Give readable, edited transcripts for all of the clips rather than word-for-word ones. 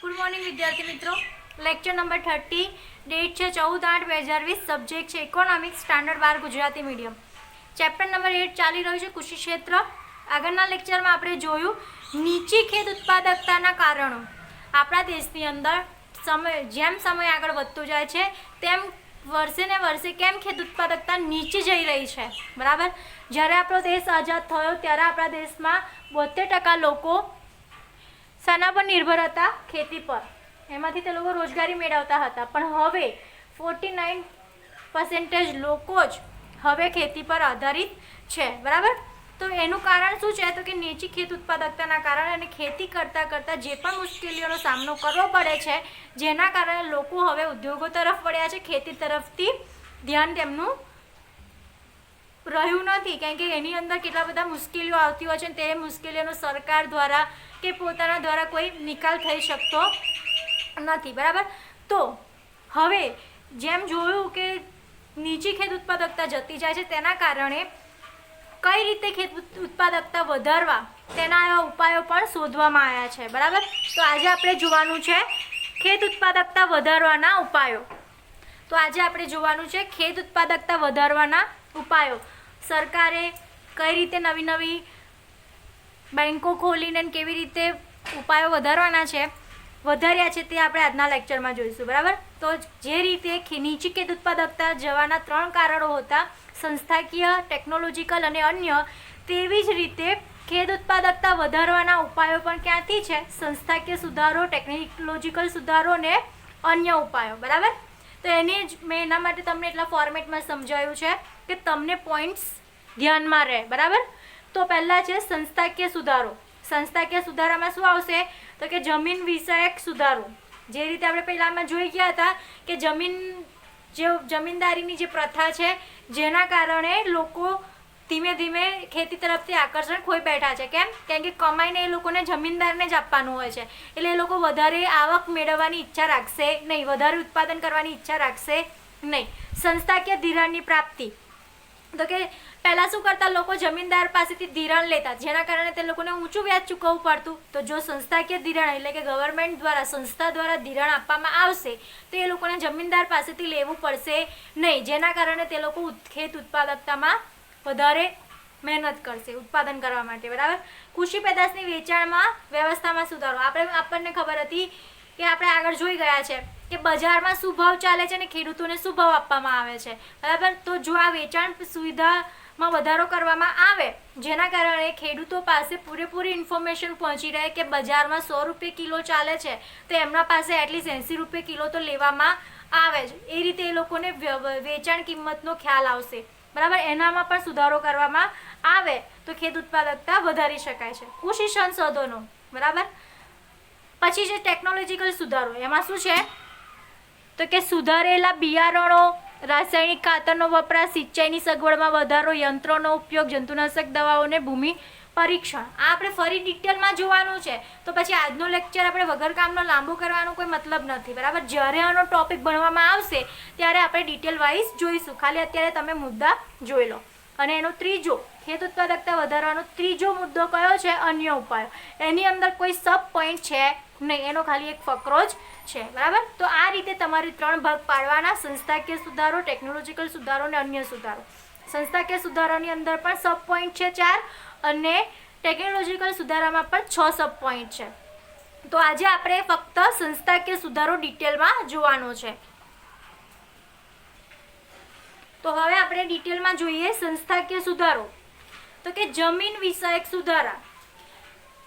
Good morning विद्यार्थी मित्रों। Lecture number 30 date है 14/8/2020 सब्जेक्ट है economics standard 12 Gujarati medium chapter number 8 चाली रह्યું છે કૃષિ ક્ષેત્ર। આગળના લેક્ચરમાં આપણે જોયું નીચી ખેત ઉત્પાદકતાના કારણો। આપણા દેશની અંદર જેમ સમય આગળ વધતો જાય છે તેમ વર્ષે ને વર્ષે કેમ ખેત ઉત્પાદકતા નીચે જઈ રહી છે, બરાબર। જ્યારે આપણો દેશ આઝાદ થયો ત્યારે આપણા દેશમાં 72% લોકો શાના પર નિર્ભર હતા? ખેતી પર। એમાંથી તે લોકો રોજગારી મેળવતા હતા, પણ હવે 49% લોકો જ હવે ખેતી પર આધારિત છે, બરાબર। તો એનું કારણ શું છે? તો કે નીચી ખેત ઉત્પાદકતાના કારણે અને ખેતી કરતાં કરતાં જે પણ મુશ્કેલીઓનો સામનો કરવો પડે છે, જેના કારણે લોકો હવે ઉદ્યોગો તરફ વળ્યા છે, ખેતી તરફથી ધ્યાન તેમનું રહ્યું નથી, કારણ કે એની અંદર કેટલા બધા મુશ્કેલીઓ આવતી હોય છે, તે મુશ્કેલીઓનો સરકાર દ્વારા કે પોતાના દ્વારા કોઈ નિકાલ થઈ શકતો નથી, બરાબર। તો હવે જેમ જોયું કે નીચી ખેત ઉત્પાદકતા જતી જાય છે, તેના કારણે કઈ રીતે ખેત ઉત્પાદકતા વધારવા તેના એવા ઉપાયો પણ શોધવામાં આવ્યા છે, બરાબર। તો આજે આપણે જોવાનું છે ખેત ઉત્પાદકતા વધારવાના ઉપાયો। તો આજે આપણે જોવાનું છે ખેત ઉત્પાદકતા વધારવાના ઉપાયો। સરકારે કઈ રીતે નવી નવી બેંકો ખોલીને કેવી રીતે ઉપાયો વધારવાના છે તે આપણે આજના લેક્ચરમાં જોઈશું, બરાબર। તો જે રીતે નીચી ખેત ઉત્પાદકતા જવાના 3 કારણો હતા, સંસ્થાકીય, ટેકનોલોજીકલ અને અન્ય, તેવી જ રીતે ખેત ઉત્પાદકતા વધારવાના ઉપાયો પણ ક્યાંથી છે? સંસ્થાકીય સુધારો, ટેકનોલોજીકલ સુધારો અને અન્ય ઉપાયો, બરાબર। તો એની જ મેં એના માટે તમને એટલા ફોર્મેટમાં સમજાવ્યું છે કે તમને પોઈન્ટ્સ ધ્યાનમાં રહે, બરાબર। તો પહેલાં છે સંસ્થાકીય સુધારો। સંસ્થાકીય સુધારામાં શું આવશે? તો કે જમીન વિષયક સુધારો। જે રીતે આપણે પહેલાંમાં જોઈ ગયા હતા કે જમીનદારીની જે પ્રથા છે, જેના કારણે લોકો ધીમે ધીમે ખેતી તરફથી આકર્ષણ ખોઈ બેઠા છે। કેમ? કારણ કે કમાઈને એ લોકોને જમીનદારને જ આપવાનું હોય છે, એટલે એ લોકો વધારે આવક મેળવવાની ઈચ્છા રાખશે નહીં, વધારે ઉત્પાદન કરવાની ઈચ્છા રાખશે નહીં। સંસ્થાકીય ધિરાણની પ્રાપ્તિ। તો કે પહેલાં શું કરતા? લોકો જમીનદાર પાસેથી ધિરાણ લેતા, જેના કારણે તે લોકોને ઊંચું વ્યાજ ચૂકવવું પડતું। તો જો સંસ્થાકીય ધિરાણ એટલે કે ગવર્મેન્ટ દ્વારા, સંસ્થા દ્વારા ધિરાણ આપવામાં આવશે તો એ લોકોને જમીનદાર પાસેથી લેવું પડશે નહીં, જેના કારણે તે લોકો ખેત ઉત્પાદકતામાં વધારે મહેનત કરશે ઉત્પાદન કરવા માટે, બરાબર। કૃષિ પેદાશની વેચાણમાં વ્યવસ્થામાં સુધારો। આપણને ખબર હતી કે આપણે આગળ જોઈ ગયા છે કે બજારમાં શું ભાવ ચાલે છે અને ખેડૂતોને શું ભાવ આપવામાં આવે છે, બરાબર। તો જો આ વેચાણ સુવિધામાં વધારો કરવામાં આવે, જેના કારણે ખેડૂતો પાસે પૂરેપૂરી ઇન્ફોર્મેશન પહોંચી રહે કે બજારમાં 100 રૂપિયા કિલો ચાલે છે, તો એમના પાસે એટલીસ્ટ 80 રૂપિયા કિલો તો લેવામાં આવે જ, એ રીતે એ લોકોને વેચાણ કિંમતનો ખ્યાલ આવશે, બરાબર। એનામાં પણ સુધારો કરવામાં આવે તો ખેત ઉત્પાદકતા વધારી શકાય છે। કૃષિ સંશોધનો, બરાબર। પછી છે ટેકનોલોજીકલ સુધારો। એમાં શું છે? તો કે સુધારેલા બિયારણો, રાસાયણિક ખાતરનો વપરાશ, સિંચાઈની સગવડમાં વધારો, યંત્રોનો ઉપયોગ, જંતુનાશક દવાઓને ભૂમિ પરીક્ષણ। આ આપણે ફરી ડિટેલમાં જોવાનું છે, તો પછી આજનો લેક્ચર આપણે વગર કામનો લાંબો કરવાનો કોઈ મતલબ નથી, બરાબર। જ્યારે આનો ટોપિક ભણવામાં આવશે ત્યારે આપણે ડિટેલ વાઇઝ જોઈશું, ખાલી અત્યારે તમે મુદ્દા જોઈ લો। અને એનો ત્રીજો, ખેત ઉત્પાદકતા વધારવાનો ત્રીજો મુદ્દો કયો છે? અન્ય ઉપાયો। એની અંદર કોઈ સબ પોઈન્ટ છે નહીં, એનો ખાલી એક ફકરો જ છે, બરાબર। તો આ રીતે તમારે 3 ભાગ પાડવાના: સંસ્થાકીય સુધારો, ટેકનોલોજીકલ સુધારો અને અન્ય સુધારો। સંસ્થાકીય સુધારાની અંદર પણ સબ પોઈન્ટ છે 4 અને ટેકનોલોજીકલ સુધારામાં પણ 6 સબ પોઈન્ટ છે। તો આજે આપણે ફક્ત સંસ્થાકીય સુધારો ડિટેલમાં જોવાનો છે। તો હવે આપણે ડિટેલમાં જોઈએ સંસ્થાકીય સુધારો। તો કે જમીન વિષયક સુધારા।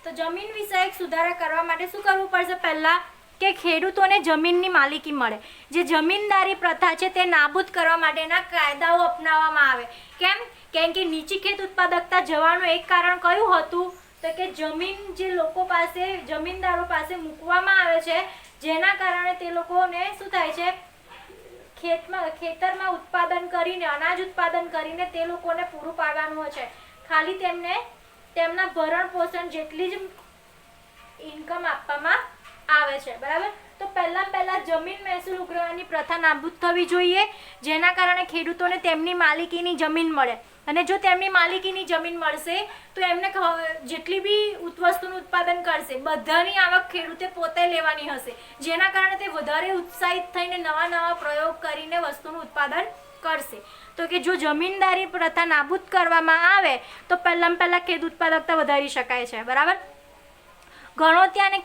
તો જમીન વિષયક સુધારા કરવા માટે શું કરવું પડશે? પહેલાં કે ખેડૂતોને જમીનની માલિકી મળે, જે જમીનદારી પ્રથા છે તે નાબૂદ કરવા માટેના કાયદાઓ અપનાવવામાં આવે। કેમ? કારણ કે નીચી ખેત ઉત્પાદકતા જવાનું એક કારણ કયું હતું? તો કે જમીન જે લોકો પાસે, જમીનદારો પાસે મૂકવામાં આવે છે, જેના કારણે તે લોકોને શું થાય છે? ખેતરમાં ઉત્પાદન કરીને, અનાજ ઉત્પાદન કરીને તે લોકોને પૂરું પાડવાનું હોય છે, ખાલી તેમને તેમના ભરણ પોષણ જેટલી જ ઇન્કમ આપવામાં આવે છે, બરાબર। તો પહેલાં જમીન મહેસૂલ ઉઘરાવવાની પ્રથા નાબૂદ થવી જોઈએ, જેના કારણે ખેડૂતોને તેમની માલિકીની જમીન મળે. અને જો તેમની માલિકીની જમીન મળશે તો એમને જેટલી બી વસ્તુનું ઉત્પાદન કરશે બધાની આવક ખેડૂતે પોતે લેવાની હશે, જેના કારણે તે વધારે ઉત્સાહિત થઈને નવા પ્રયોગ કરીને વસ્તુનું ઉત્પાદન કરશે. તો કે જો જમીનદારી પ્રથા નાબૂદ કરવામાં આવે તો પહેલાં ખેત ઉત્પાદકતા વધારી શકાય છે. બરાબર. ગણોત્યા અને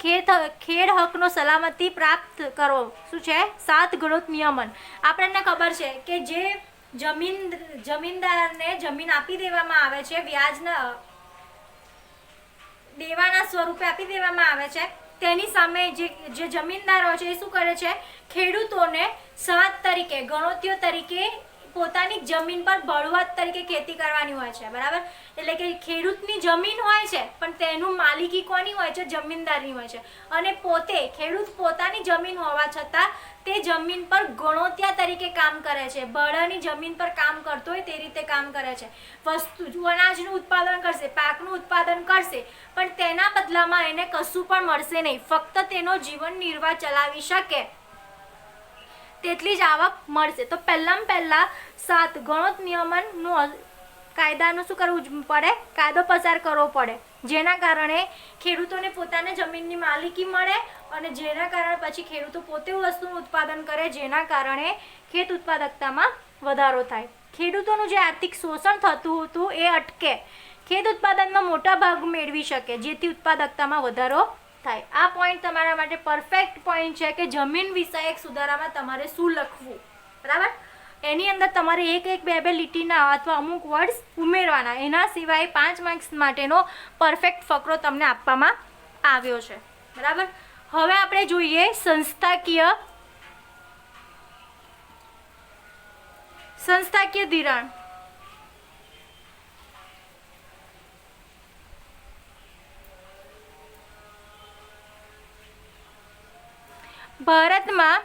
ખેડ હકનો સલામતી પ્રાપ્ત કરો. શું છે? 7 ગણોત નિયમન. આપણને ખબર છે કે જે જમીનદારને જમીન આપી દેવામાં આવે છે, વ્યાજના દેવાના સ્વરૂપે આપી દેવામાં આવે છે, તેની સામે જે જમીનદારો છે એ શું કરે છે? ખેડૂતોને 7 તરીકે ગણોત્યો તરીકે પોતાની જમીન પર બળવાત તરીકે ખેતી કરવાની હોય છે. બરાબર. એટલે કે ખેડૂતની જમીન હોય છે પણ તેનું માલિકી કોની હોય છે? જમીનદારની હોય છે. અને ખેડૂત પોતાની જમીન હોવા છતાં તે જમીન પર ગણોત્યા તરીકે કામ કરે છે. બળાની જમીન પર કામ કરતો હોય તે રીતે કામ કરે છે. અનાજનું ઉત્પાદન કરશે, પાકનું ઉત્પાદન કરશે, પણ તેના બદલામાં એને કશું પણ મળશે નહીં. ફક્ત તેનો જીવન નિર્વાહ ચલાવી શકે તેટલી જ આવક મળશે. તો પહેલાં 7 ગણોત નિયમનનું કાયદાનું શું કરવું પડે? કાયદો પસાર કરવો પડે, જેના કારણે ખેડૂતોને પોતાને જમીનની માલિકી મળે અને જેના કારણે પછી ખેડૂતો પોતે વસ્તુનું ઉત્પાદન કરે, જેના કારણે ખેત ઉત્પાદકતામાં વધારો થાય. ખેડૂતોનું જે આર્થિક શોષણ થતું હતું એ અટકે, ખેત ઉત્પાદનમાં મોટા ભાગ મેળવી શકે, જેથી ઉત્પાદકતામાં વધારો થાય. આ પોઈન્ટ તમારા માટે પરફેક્ટ પોઈન્ટ છે કે જમીન વિષયક સુધારામાં તમારે શું લખવું. બરાબર. એની અંદર તમારે એક 2 લીટીના અથવા અમુક વર્ડ્સ ઉમેરવાના. એના સિવાય 5 માર્ક્સ માટેનો પરફેક્ટ ફકરો તમને આપવામાં આવ્યો છે. બરાબર. હવે આપણે જોઈએ સંસ્થાકીય ધિરાણ. ભારતમાં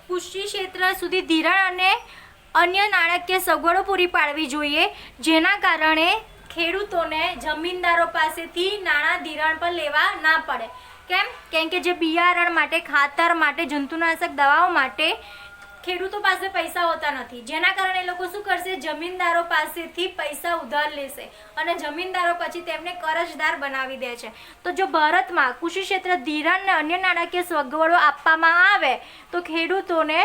કૃષિ ક્ષેત્ર સુધી ધિરાણ અને અન્ય નાણાકીય સગવડો પૂરી પાડવી જોઈએ, જેના કારણે ખેડૂતોને જમીનદારો પાસેથી નાણાં ધિરાણ પર લેવા ના પડે. કેમ કે જે બિયારણ માટે, ખાતર માટે, જંતુનાશક દવાઓ માટે ખેડૂતો પાસે પૈસા હોતા નથી, જેના કારણે એ લોકો શું કરશે? જમીનદારો પાસેથી પૈસા ઉધાર લેશે અને જમીનદારો પછી તેમને કરજદાર બનાવી દે છે. તો જો ભારતમાં કૃષિ ક્ષેત્ર ધિરાણ અને અન્ય નાણાકીય સગવડો આપવામાં આવે તો ખેડૂતોને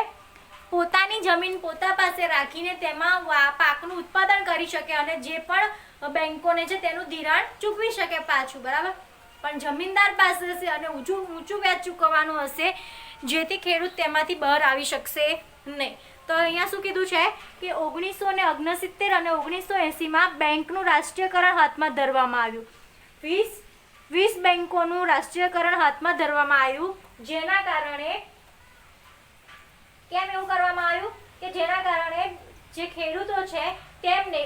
પોતાની જમીન પોતા પાસે રાખીને તેમાં પાકનું ઉત્પાદન કરી શકે અને જે પણ બેંકોને છે તેનું ધિરાણ ચૂકવી શકે પાછું. બરાબર. પણ જમીનદાર પાસે હશે અને ઊંચું વ્યાજ ચૂકવવાનું હશે, જેથી ખેડૂત તેમાંથી બહાર આવી શકશે નહીં. તો અહીંયા શું કીધું છે કે 1969 અને 1980માં બેંકનું રાષ્ટ્રીયકરણ હાથમાં ધરવામાં આવ્યું. 20 બેંકોનું રાષ્ટ્રીયકરણ હાથમાં ધરવામાં આવ્યું, જેના કારણે કેમ એવું કરવામાં આવ્યું કે જેના કારણે જે ખેડૂતો છે તેમને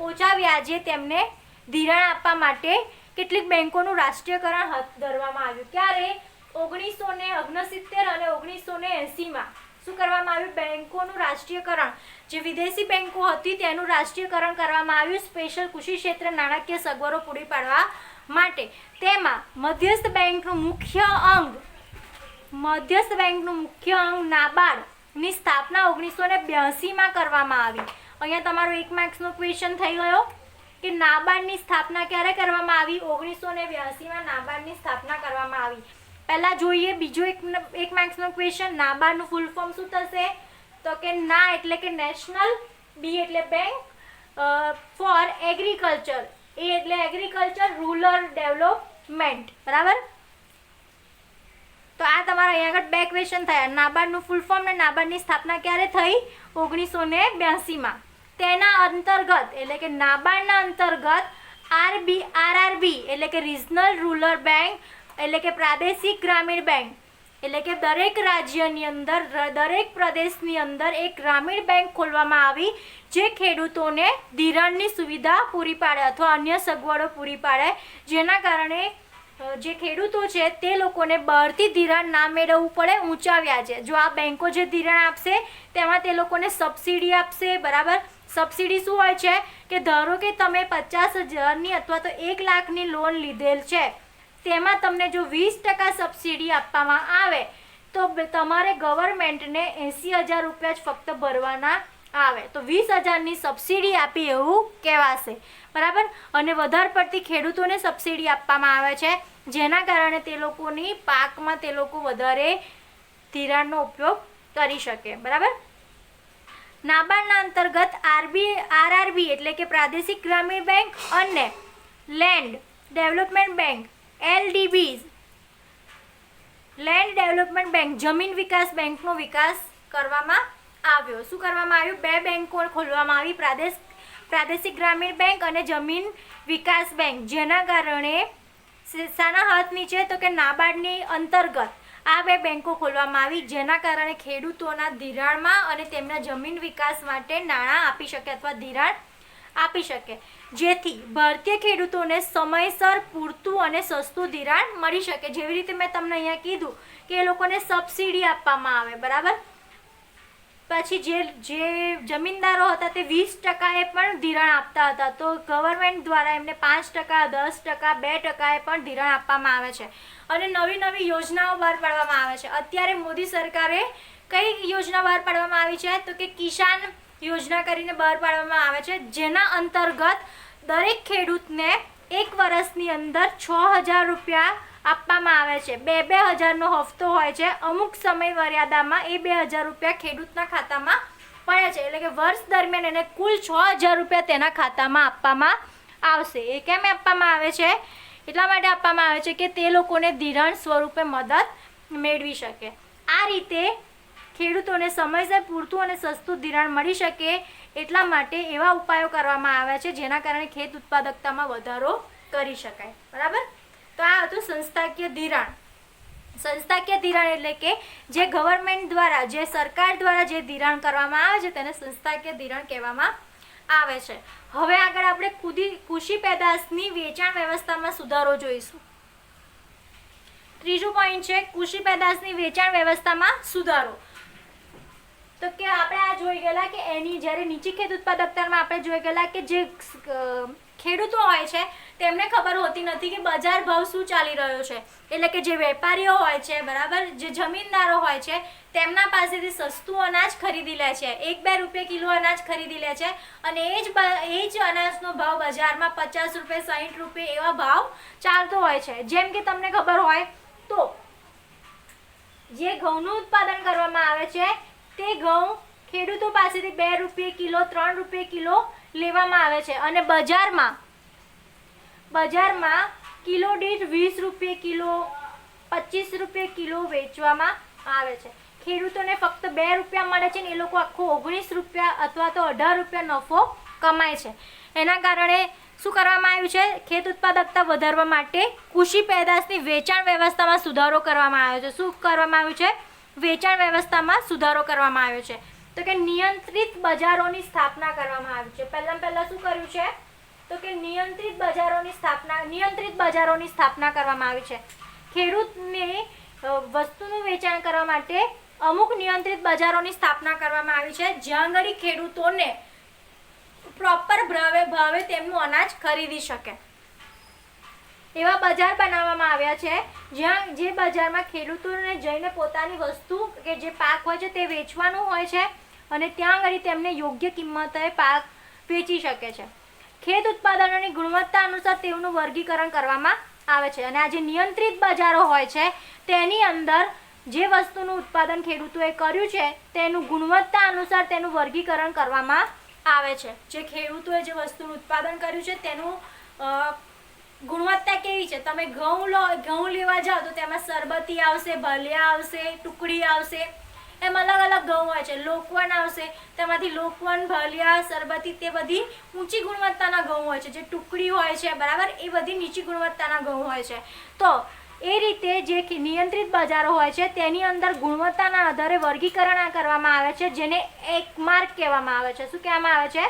ઓછા વ્યાજે તેમને ધિરાણ આપવા માટે કેટલીક બેંકોનું રાષ્ટ્રીયકરણ હાથ ધરવામાં આવ્યું. ક્યારે? 1969 અને 1980માં શું કરવામાં આવ્યું? બેંકોનું રાષ્ટ્રીયકરણ. જે વિદેશી બેંકો હતી તેનું રાષ્ટ્રીયકરણ કરવામાં આવ્યું સ્પેશિયલ કૃષિ ક્ષેત્ર નાણાકીય સગવડો પૂરી પાડવા માટે. તેમાં મધ્યસ્થ બેંકનું મુખ્ય અંગ નાબાર્ડની સ્થાપના 1982માં કરવામાં આવી. અહીંયા તમારો 1 માર્ક્સનો ક્વેશ્ચન થઈ ગયો કે નાબાર્ડની સ્થાપના ક્યારે કરવામાં આવી? 1982માં નાબાર્ડની સ્થાપના કરવામાં આવી. પહેલાં જોઈએ બીજો એક માર્ક્સનો ક્વેશ્ચન. નાબાર્ડનું ફૂલ ફોર્મ શું થશે? તો કે ના એટલે કે નેશનલ, બી એટલે બેંક, ફોર એગ્રીકલ્ચર, એ એટલે એગ્રીકલ્ચર રૂરલ ડેવલપમેન્ટ. બરાબર. તો આ તમારા અહીંયા આગળ 2 ક્વેશ્ચન થયા. નાબાર્ડનું ફૂલ ફોર્મ અને નાબાર્ડની સ્થાપના ક્યારે થઈ? 1982માં. તેના અંતર્ગત એટલે કે નાબાર્ડના અંતર્ગત આરઆરબી એટલે કે રિજનલ રૂરલ બેંક એટલે કે પ્રાદેશિક ગ્રામીણ બેંક એટલે કે દરેક રાજ્યની અંદર, દરેક પ્રદેશની અંદર એક ગ્રામીણ બેંક ખોલવામાં આવી, જે ખેડૂતોને ધિરાણની સુવિધા પૂરી પાડે અથવા અન્ય સગવડો પૂરી પાડે, જેના કારણે જે ખેડૂતો છે તે લોકોને બહારથી ધિરાણ ના મેળવવું પડે ઊંચા વ્યાજે. જો આ બેંકો જે ધિરાણ આપશે તેમાં તે લોકોને સબસિડી આપશે. બરાબર. સબસિડી શું હોય છે કે ધારો કે તમે 50,000ની અથવા તો 1 લાખની લોન લીધેલ છે, તેમાં તમને જો 20% સબસિડી આપવામાં આવે તો તમારે ગવર્મેન્ટને 80,000 રૂપિયા જ ફક્ત ભરવાના આવે, તો 20,000ની સબસિડી આપી એવું કહેવાશે, બરાબર. અને વધારે પડતી ખેડૂતોને સબસિડી આપવામાં આવે છે, જેના કારણે તે લોકોની પાકમાં તે લોકો વધારે ધિરાણનો ઉપયોગ કરી શકે, બરાબર. નાબાર્ડના અંતર્ગત આરઆરબી એટલે કે પ્રાદેશિક ગ્રામીણ બેંક અને land development bank LDB land development bank જમીન વિકાસ બેંકનો વિકાસ કરવામાં આવ્યો. શું કરવામાં આવ્યું? 2 બેંકો ખોલવામાં આવી, પ્રાદેશિક ગ્રામીણ બેંક અને જમીન વિકાસ બેંક, જેના કારણે શાના હાથ નીચે તો કે નાબાર્ડની અંતર્ગત આ 2 બેંકો ખોલવામાં આવી, જેના કારણે ખેડૂતોના ધિરાણમાં અને તેમના જમીન વિકાસ માટે નાણાં આપી શકે અથવા ધિરાણ આપી શકે, જેથી ભારતીય ખેડૂતોને સમયસર પૂરતું અને સસ્તું ધિરાણ મળી શકે. જેવી રીતે મેં તમને અહીંયા કીધું કે એ લોકોને સબસિડી આપવામાં આવે, બરાબર. પછી જે જમીનદારો હતા તે 20%એ પણ ધિરાણ આપતા હતા, તો ગવર્મેન્ટ દ્વારા એમને 5%, 10%, 2%એ પણ ધિરાણ આપવામાં આવે છે. અને નવી નવી યોજનાઓ બહાર પાડવામાં આવે છે. અત્યારે મોદી સરકારે કઈ યોજના બહાર પાડવામાં આવી છે તો કે કિસાન યોજના કરીને બહાર પાડવામાં આવે છે, જેના અંતર્ગત દરેક ખેડૂતને 1 વર્ષની અંદર 6,000 રૂપિયા આપવામાં આવે છે. 2,000નો હફતો હોય છે. અમુક સમય મર્યાદામાં એ 2,000 રૂપિયા ખેડૂતના ખાતામાં પડે છે, એટલે કે વર્ષ દરમિયાન એને કુલ 6,000 રૂપિયા તેના ખાતામાં આપવામાં આવશે. એ કેમ આપવામાં આવે છે? એટલા માટે આપવામાં આવે છે કે તે લોકોને ધિરાણ સ્વરૂપે મદદ મેળવી શકે. આ રીતે ખેડૂતોને સમયસર પૂરતું અને સસ્તું ધિરાણ મળી શકે એટલા માટે એવા ઉપાયો કરવામાં આવ્યા છે, જેના કારણે ખેત ઉત્પાદકતામાં વધારો કરી શકાય, બરાબર. તો આ હતું સંસ્થાકીય ધિરાણ. સંસ્થાકીય ધિરાણ એટલે કે જે ગવર્મેન્ટ દ્વારા, જે સરકાર દ્વારા જે ધિરાણ કરવામાં આવે છે તેને સંસ્થાકીય ધિરાણ કહેવામાં આવે છે. હવે આગળ આપણે કૃષિ પેદાશની વેચાણ વ્યવસ્થામાં સુધારો જોઈશું. ત્રીજું પોઈન્ટ છે કૃષિ પેદાશની વેચાણ વ્યવસ્થામાં સુધારો. તો કે આપણે આ જોઈ ગયેલા કે એની જ્યારે નીચી ખેત ઉત્પાદકતામાં આપણે જોઈ ગયેલા કે જે ખેડૂતો હોય છે તેમને ખબર હોતી નથી કે બજાર ભાવ શું ચાલી રહ્યો છે, એટલે કે જે વેપારીઓ હોય છે, બરાબર, જે જમીનદારો હોય છે તેમના પાસેથી સસ્તું અનાજ ખરીદી લે છે, 1-2 રૂપિયા કિલો અનાજ ખરીદી લે છે, અને એ જ અનાજનો ભાવ બજારમાં 50 રૂપિયા 60 રૂપિયા એવા ભાવ ચાલતો હોય છે. જેમ કે તમને ખબર હોય તો જે ઘઉંનું ઉત્પાદન કરવામાં આવે છે તે ઘઉં ખેડૂતો પાસેથી 2 રૂપિયા કિલો 3 રૂપિયા કિલો લેવામાં આવે છે, અને બજારમાં કિલો દીઠ 20 રૂપિયા કિલો 25 રૂપિયા કિલો વેચવામાં આવે છે. ખેડૂતોને ફક્ત 2 રૂપિયા મળે છે ને એ લોકો આખો 19 રૂપિયા અથવા તો 18 રૂપિયા નફો કમાય છે. એના કારણે શું કરવામાં આવ્યું છે? ખેત ઉત્પાદકતા વધારવા માટે કૃષિ પેદાશની વેચાણ વ્યવસ્થામાં સુધારો કરવામાં આવ્યો છે. શું કરવામાં આવ્યું છે? વેચાણ વ્યવસ્થામાં સુધારો કરવામાં આવ્યો છે. તો કે નિયંત્રિત બજારોની સ્થાપના કરવામાં આવી છે. પહેલા શું કર્યું છે તો કે નિયંત્રિત બજારોની સ્થાપના કરવામાં આવી છે. ખેડૂતને વસ્તુનું વેચાણ કરવા માટે અમુક નિયંત્રિત બજારોની સ્થાપના કરવામાં આવી છે, જ્યાં આગળ ખેડૂતોને પ્રોપર ભાવે તેમનું અનાજ ખરીદી શકે. એવા બજાર બનાવવામાં આવ્યા છે જ્યાં જે બજારમાં ખેડૂતોને જઈને પોતાની વસ્તુ કે જે પાક હોય છે તે વેચવાનું હોય છે, અને ત્યાં આગળ તેમને યોગ્ય કિંમતે પાક વેચી શકે છે. ખેત ઉત્પાદનોની ગુણવત્તા અનુસાર તેઓનું વર્ગીકરણ કરવામાં આવે છે, અને આ જે નિયંત્રિત બજારો હોય છે તેની અંદર જે વસ્તુનું ઉત્પાદન ખેડૂતોએ કર્યું છે તેનું ગુણવત્તા અનુસાર તેનું વર્ગીકરણ કરવામાં આવે છે. જે ખેડૂતોએ જે વસ્તુનું ઉત્પાદન કર્યું છે તેનું ગુણવત્તા કેવી છે? તમે ઘઉં લેવા જાઓ તો તેમાં સરબતી આવશે, ભલિયા આવશે, ટુકડી આવશે, એમ અલગ અલગ ઘઉં હોય છે. લોકવન આવશે, તેમાંથી લોકવન, ભલિયા, સરબતી તે બધી ઊંચી ગુણવત્તાના ઘઉં હોય છે. જે ટુકડી હોય છે, બરાબર, એ બધી નીચી ગુણવત્તાના ઘઉં હોય છે. તો એ રીતે જે નિયંત્રિત બજારો હોય છે તેની અંદર ગુણવત્તાના આધારે વર્ગીકરણ કરવામાં આવે છે, જેને એક માર્ક કહેવામાં આવે છે. શું કહેવામાં આવે છે?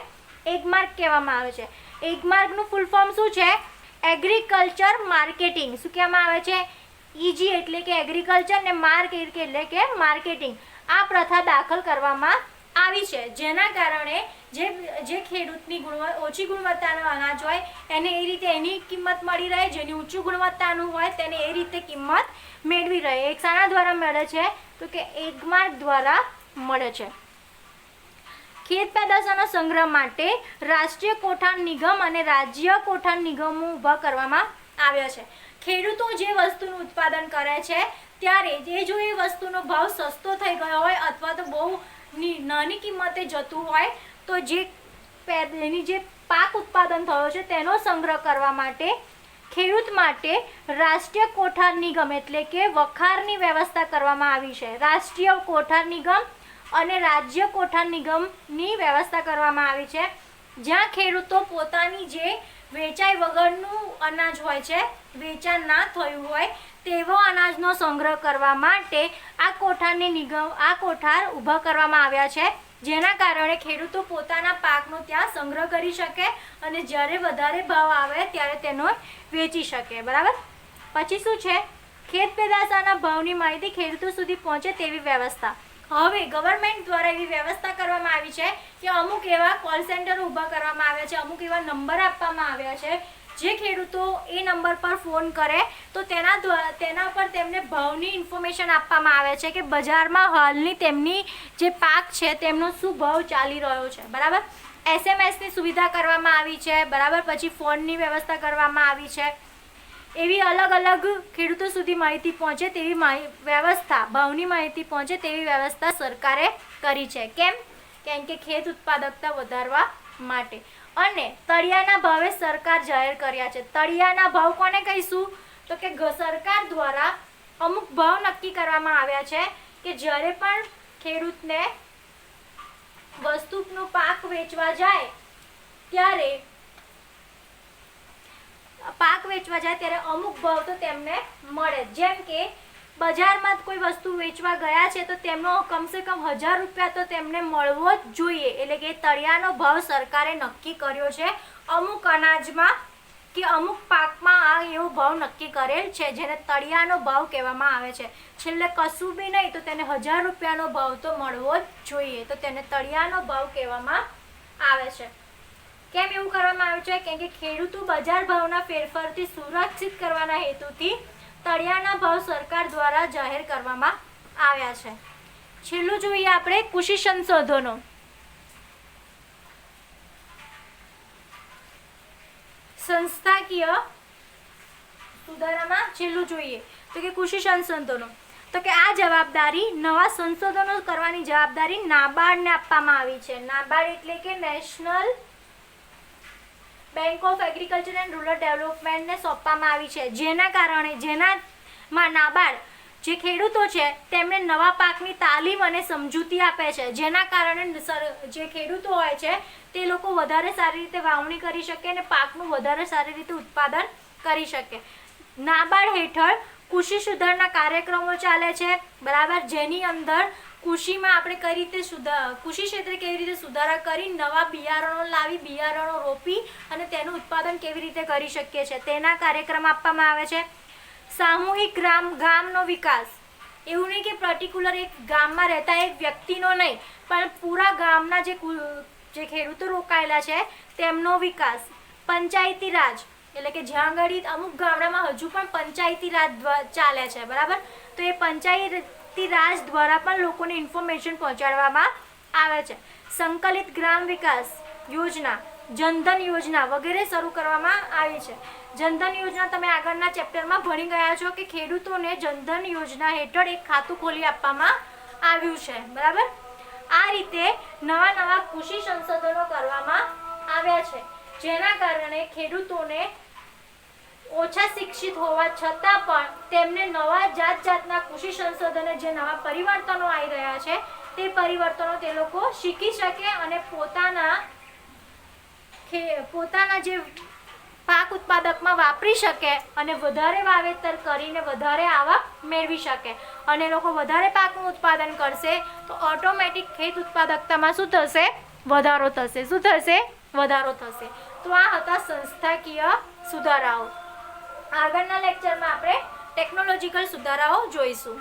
એક માર્ક કહેવામાં આવે છે. એક માર્કનું ફૂલ ફોર્મ શું છે? Agriculture marketing. શું કહેવામાં આવે છે? ઈજી એટલે કે એગ્રીકલ્ચર ને માર્ક એટલે કે માર્કેટિંગ. આ પ્રથા દાખલ કરવામાં આવી છે, જેના કારણે જે ખેડૂતની ઓછી ગુણવત્તાનું અનાજ હોય એને એ રીતે એની કિંમત મળી રહે, જેની ઊંચી ગુણવત્તાનું હોય તેને એ રીતે કિંમત મેળવી રહે. એક શાના દ્વારા મળે છે તો કે એગમાર્ક દ્વારા મળે છે. ખેત પેદાશોના સંગ્રહ માટે રાષ્ટ્રીય કોઠાર નિગમ અને રાજ્ય કોઠાર નિગમો ઊભા કરવામાં આવ્યા છે. ખેડૂતો જે વસ્તુનું ઉત્પાદન કરે છે ત્યારે જો એ વસ્તુનો ભાવ સસ્તો થઈ ગયો હોય અથવા તો બહુ નાની કિંમતે જતું હોય તો એની જે પાક ઉત્પાદન થયો છે તેનો સંગ્રહ કરવા માટે ખેડૂત માટે રાષ્ટ્રીય કોઠાર નિગમ એટલે કે વખારની વ્યવસ્થા કરવામાં આવી છે. રાષ્ટ્રીય કોઠાર નિગમ અને રાજ્ય કોઠાર નિગમની વ્યવસ્થા કરવામાં આવી છે, જ્યાં ખેડૂતો પોતાની જે વેચાઈ વગરનું અનાજ હોય છે, વેચાણ ના થયું હોય તેવો અનાજનો સંગ્રહ કરવા માટે આ કોઠાર ઊભા કરવામાં આવ્યા છે, જેના કારણે ખેડૂતો પોતાના પાકનો ત્યાં સંગ્રહ કરી શકે અને જ્યારે વધારે ભાવ આવે ત્યારે તેનો વેચી શકે. બરાબર. પછી શું છે? ખેત પેદાશોના ભાવની માહિતી ખેડૂતો સુધી પહોંચે તેવી વ્યવસ્થા. હવે ગવર્મેન્ટ દ્વારા એવી વ્યવસ્થા કરવામાં આવી છે કે અમુક એવા કોલ સેન્ટર ઊભા કરવામાં આવ્યા છે, અમુક એવા નંબર આપવામાં આવ્યા છે, જે ખેડૂતો એ નંબર પર ફોન કરે તો તેના પર તેમને ભાવની ઇન્ફોર્મેશન આપવામાં આવે છે કે બજારમાં હાલની તેમની જે પાક છે તેમનો શું ભાવ ચાલી રહ્યો છે. બરાબર. SMS ની સુવિધા કરવામાં આવી છે. બરાબર. પછી ફોનની વ્યવસ્થા કરવામાં આવી છે. એવી અલગ અલગ ખેડૂતો સુધી માહિતી પહોંચે તેવી વ્યવસ્થા, ભાવની માહિતી પહોંચે તેવી વ્યવસ્થા સરકારે કરી છે. કેમ કે ખેત ઉત્પાદકતા વધારવા માટે. અને તળિયાના ભાવે સરકાર જાહેર કર્યા છે. તળિયાના ભાવ કોને કહીશું તો કે સરકાર દ્વારા અમુક ભાવ નક્કી કરવામાં આવ્યા છે કે જ્યારે પણ ખેડૂતને વસ્તુનો પાક વેચવા જાય ત્યારે અમુક ભાવ તો તેમને મળે. જેમ કે બજારમાં કોઈ વસ્તુ વેચવા ગયા છે તો તેમનો કમસે કમ 1000 રૂપિયા તો તેમને મળવો જ જોઈએ. એટલે કે તળિયાનો ભાવ સરકારે નક્કી કર્યો છે. અમુક અનાજમાં કે અમુક પાકમાં આ એવો ભાવ નક્કી કરેલ છે જેને તળિયાનો ભાવ કહેવામાં આવે છે. છેલ્લે કશું બી નહીં તો તેને 1000 રૂપિયાનો ભાવ તો મળવો જ જોઈએ, તો તેને તળિયાનો ભાવ કહેવામાં આવે છે. કેમ એવું કરવામાં આવ્યું છે? કેમ કે ખેડૂતો બજાર ભાવના ફેરફારથી સુરક્ષિત કરવાના હેતુથી તળિયાના ભાવ સરકાર દ્વારા જાહેર કરવામાં આવ્યા છે. છેલ્લું જોઈએ આપણે કૃષિ સંશોધનો. સંસ્થાકીય સુધારામાં છેલ્લું જોઈએ તો કે કૃષિ સંશોધનો. તો કે આ જવાબદારી, નવા સંશોધનો કરવાની જવાબદારી નાબાર્ડને આપવામાં આવી છે. નાબાર્ડ એટલે કે national bank of agriculture and rural ડેવલપમેન્ટને સોંપવામાં આવી છે, જેનામાં નાબાર્ડ જે ખેડૂતો છે તેમને નવા પાકની તાલીમ અને સમજૂતી આપે છે, જેના કારણે જે ખેડૂતો હોય છે તે લોકો વધારે સારી રીતે વાવણી કરી શકે અને પાકનું વધારે સારી રીતે ઉત્પાદન કરી શકે. નાબાર્ડ હેઠળ કૃષિ સુધારણા કાર્યક્રમો ચાલે છે. બરાબર. જેની અંદર કૃષિમાં આપણે કઈ રીતે કૃષિ ક્ષેત્રે કેવી રીતે સુધારા કરી નવા બિયારણો લાવી, બિયારણો રોપી અને તેનું ઉત્પાદન કેવી રીતે કરી શકીએ છીએ તેના કાર્યક્રમ આપવામાં આવે છે. સામૂહિક ગામનો વિકાસ. એવું નહીં કે પર્ટિક્યુલર એક ગામમાં રહેતા એક વ્યક્તિનો નહીં, પણ પૂરા ગામના જે ખેડૂતો રોકાયેલા છે તેમનો વિકાસ. પંચાયતી રાજ એટલે કે જ્યાં આગળ અમુક ગામડામાં હજુ પણ પંચાયતી રાજ ચાલે છે. બરાબર. તો એ પંચાયતી રાજ દ્વારા પણ લોકોને ઇન્ફોર્મેશન પહોંચાડવામાં આવે છે. સંકલિત ગ્રામ વિકાસ યોજના, જનધન યોજના વગેરે શરૂ કરવામાં આવી છે. જનધન યોજના તમે આગળના ચેપ્ટરમાં ભણી ગયા છો કે ખેડૂતોને જનધન યોજના હેઠળ એક ખાતું ખોલી આપવામાં આવ્યું છે. બરાબર. આ રીતે નવા કૃષિ સંશોધનો કરવામાં આવ્યા છે, જેના કારણે ખેડૂતોને ઓછા શિક્ષિત હોવા છતાં પણ તેમને નવા જાતના કૃષિ સંશોધનો, જે નવા પરિવર્તનો આવી રહ્યા છે તે પરિવર્તનો તે લોકો શીખી શકે અને પોતાના જે પાક ઉત્પાદકમાં વાપરી શકે અને વધારે વાવેતર કરીને વધારે આવક મેળવી શકે. અને લોકો વધારે પાકનું ઉત્પાદન કરશે તો ઓટોમેટિક ખેત ઉત્પાદકતામાં શું થશે? વધારો થશે. શું થશે? વધારો થશે. તો આ હતા સંસ્થાકીય સુધારાઓ. આગળના લેક્ચરમાં આપણે ટેકનોલોજીકલ સુધારાઓ જોઈશું.